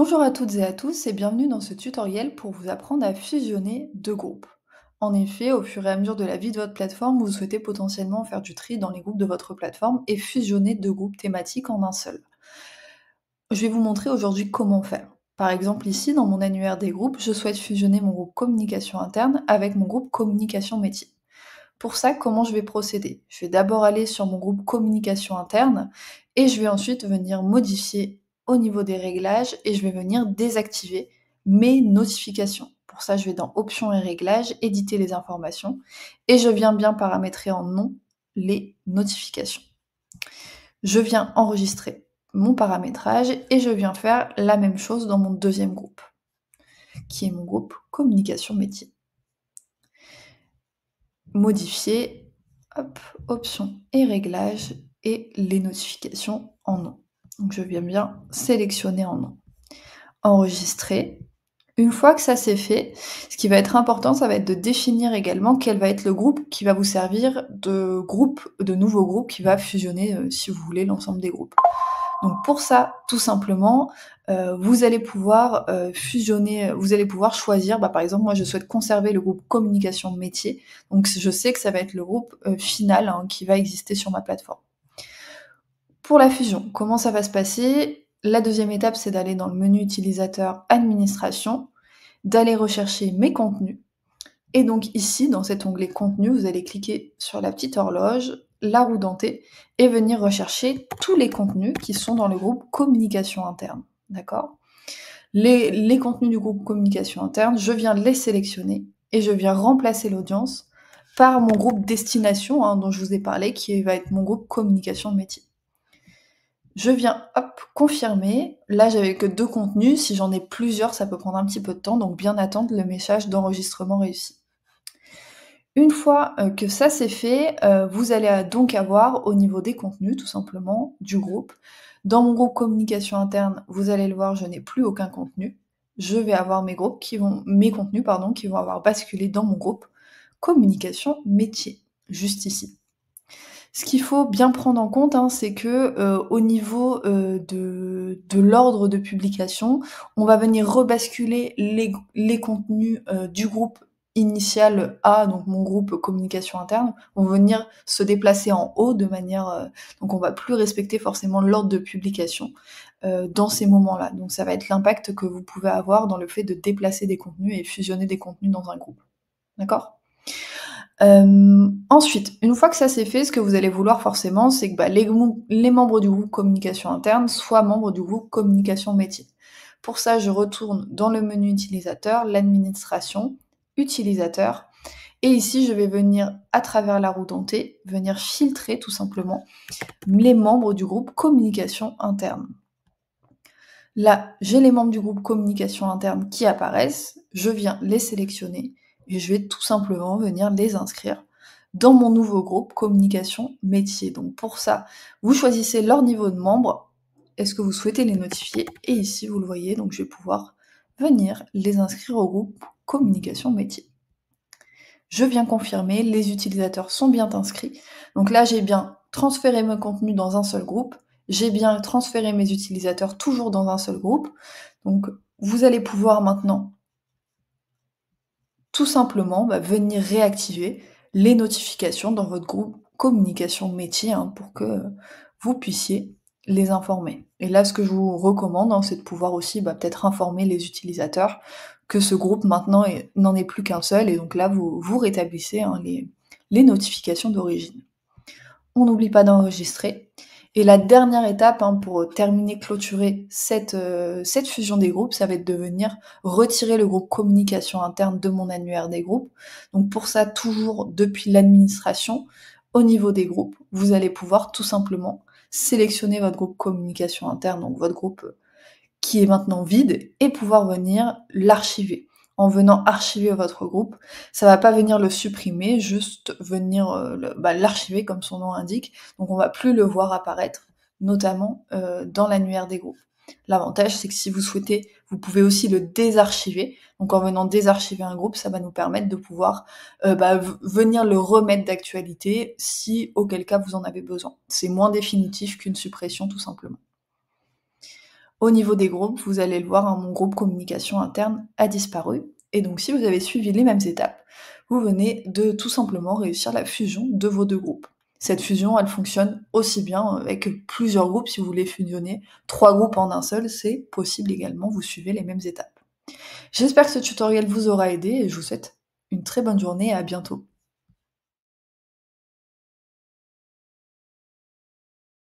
Bonjour à toutes et à tous et bienvenue dans ce tutoriel pour vous apprendre à fusionner deux groupes. En effet, au fur et à mesure de la vie de votre plateforme, vous souhaitez potentiellement faire du tri dans les groupes de votre plateforme et fusionner deux groupes thématiques en un seul. Je vais vous montrer aujourd'hui comment faire. Par exemple, ici, dans mon annuaire des groupes, je souhaite fusionner mon groupe communication interne avec mon groupe communication métier. Pour ça, comment je vais procéder? Je vais d'abord aller sur mon groupe communication interne et je vais ensuite venir modifier au niveau des réglages et je vais venir désactiver mes notifications. Pour ça, je vais dans options et réglages, éditer les informations et je viens bien paramétrer en non les notifications. Je viens enregistrer mon paramétrage et je viens faire la même chose dans mon deuxième groupe, qui est mon groupe communication métier. Modifier, hop, options et réglages et les notifications en non. Donc je viens bien sélectionner en non. Enregistrer. Une fois que ça c'est fait, ce qui va être important, ça va être de définir également quel va être le groupe qui va vous servir de nouveau groupe qui va fusionner, si vous voulez, l'ensemble des groupes. Donc pour ça, tout simplement, vous allez pouvoir fusionner, vous allez pouvoir choisir, par exemple, moi je souhaite conserver le groupe communication métier, donc je sais que ça va être le groupe final qui va exister sur ma plateforme. Pour la fusion, comment ça va se passer? La deuxième étape, c'est d'aller dans le menu utilisateur administration, d'aller rechercher mes contenus. Et donc ici, dans cet onglet contenu, vous allez cliquer sur la petite horloge, la roue dentée, et venir rechercher tous les contenus qui sont dans le groupe communication interne. D'accord? Les contenus du groupe communication interne, je viens les sélectionner et je viens remplacer l'audience par mon groupe destination, dont je vous ai parlé, qui va être mon groupe communication métier. Je viens, hop, confirmer. Là, j'avais que 2 contenus. Si j'en ai plusieurs, ça peut prendre un petit peu de temps, donc bien attendre le message d'enregistrement réussi. Une fois que ça c'est fait, vous allez donc avoir au niveau des contenus, tout simplement, du groupe. Dans mon groupe communication interne, vous allez le voir, je n'ai plus aucun contenu. Je vais avoir mes contenus qui vont avoir basculé dans mon groupe communication métier, juste ici. Ce qu'il faut bien prendre en compte, c'est que, au niveau, de l'ordre de publication, on va venir rebasculer les contenus, du groupe initial A, donc mon groupe communication interne, vont venir se déplacer en haut de manière, donc on va plus respecter forcément l'ordre de publication, dans ces moments-là. Donc ça va être l'impact que vous pouvez avoir dans le fait de déplacer des contenus et fusionner des contenus dans un groupe. D'accord? Ensuite, une fois que ça c'est fait, ce que vous allez vouloir forcément, c'est que les membres du groupe communication interne soient membres du groupe communication métier. Pour ça, je retourne dans le menu utilisateur, l'administration, utilisateur, et ici je vais venir, à travers la roue dentée, venir filtrer tout simplement les membres du groupe communication interne. Là, j'ai les membres du groupe communication interne qui apparaissent, je viens les sélectionner et je vais tout simplement venir les inscrire dans mon nouveau groupe communication métier. Donc pour ça, vous choisissez leur niveau de membre, est-ce que vous souhaitez les notifier, et ici vous le voyez, donc je vais pouvoir venir les inscrire au groupe communication métier. Je viens confirmer, les utilisateurs sont bien inscrits. Donc là, j'ai bien transféré mon contenu dans un seul groupe, j'ai bien transféré mes utilisateurs toujours dans un seul groupe. Donc vous allez pouvoir maintenant tout simplement venir réactiver les notifications dans votre groupe communication métier pour que vous puissiez les informer. Et là, ce que je vous recommande, c'est de pouvoir aussi peut-être informer les utilisateurs que ce groupe maintenant n'en est plus qu'un seul, et donc là, vous rétablissez les notifications d'origine. On n'oublie pas d'enregistrer. Et la dernière étape pour terminer, clôturer cette fusion des groupes, ça va être de venir retirer le groupe communication interne de mon annuaire des groupes. Donc pour ça, toujours depuis l'administration, au niveau des groupes, vous allez pouvoir tout simplement sélectionner votre groupe communication interne, donc votre groupe qui est maintenant vide, et pouvoir venir l'archiver. En venant archiver votre groupe, ça va pas venir le supprimer, juste venir l'archiver comme son nom indique, donc on va plus le voir apparaître, notamment dans l'annuaire des groupes. L'avantage, c'est que si vous souhaitez, vous pouvez aussi le désarchiver. Donc en venant désarchiver un groupe, ça va nous permettre de pouvoir venir le remettre d'actualité si auquel cas vous en avez besoin. C'est moins définitif qu'une suppression tout simplement. Au niveau des groupes, vous allez le voir, hein, mon groupe communication interne a disparu. Et donc si vous avez suivi les mêmes étapes, vous venez de tout simplement réussir la fusion de vos deux groupes. Cette fusion, elle fonctionne aussi bien avec plusieurs groupes. Si vous voulez fusionner 3 groupes en un seul, c'est possible également, vous suivez les mêmes étapes. J'espère que ce tutoriel vous aura aidé et je vous souhaite une très bonne journée et à bientôt.